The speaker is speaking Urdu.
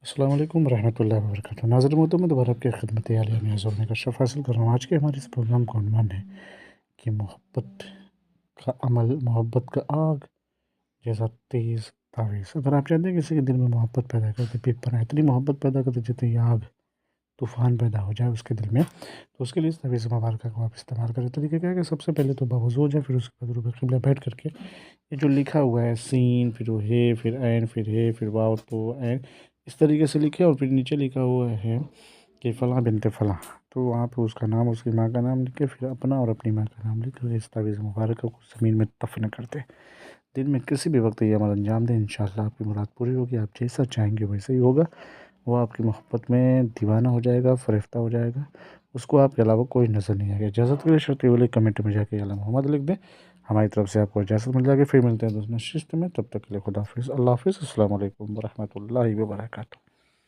السلام علیکم ورحمۃ اللہ وبرکاتہ۔ ناظرین محترم میں دوبارہ آپ کی خدمت عالیہ میں حاضر ہونے کا شرف حاصل کر رہا ہوں۔ آج کے ہمارے اس پروگرام کا عنوان ہے کہ محبت کا عمل، محبت کا آگ جیسا تیز تعویذ۔ اگر آپ چاہتے ہیں کسی کے دل میں محبت پیدا کرتے پیپر ہے، اتنی محبت پیدا کرتے جتنی آگ طوفان پیدا ہو جائے اس کے دل میں، تو اس کے لیے اس تعویذ مبارکہ کو آپ استعمال کریں۔ طریقہ کیا ہے کہ سب سے پہلے تو باوضو ہو جائے، پھر اس کے بعد روبہ قبلہ بیٹھ کر کے یہ جو لکھا ہوا ہے سین، پھر وہ ہے، پھر عین، پھر ہے، پھر واو تو عین، اس طریقے سے لکھے، اور پھر نیچے لکھا ہوا ہے کہ فلاں بنت فلاں، تو وہاں پہ اس کا نام، اس کی ماں کا نام لکھ کے، پھر اپنا اور اپنی ماں کا نام لکھ کر اس تعویذ مبارکہ کو زمین میں دفن کرتے۔ دن میں کسی بھی وقت یہ عمل انجام دیں، انشاءاللہ آپ کی مراد پوری ہوگی، آپ جیسا چاہیں گے ویسا ہی ہوگا۔ وہ آپ کی محبت میں دیوانہ ہو جائے گا، فریفتہ ہو جائے گا، اس کو آپ کے علاوہ کوئی نظر نہیں آئے گا۔ اجازت کے لیے شرط یہ والے کمنٹ میں جا کے یا محمد لکھ دیں، ہماری طرف سے آپ کو اجازت مل جائے گی۔ پھر ملتے ہیں دوسرے نشست میں، تب تک کے لیے خدا حافظ، اللہ حافظ، السلام علیکم ورحمۃ اللہ وبرکاتہ۔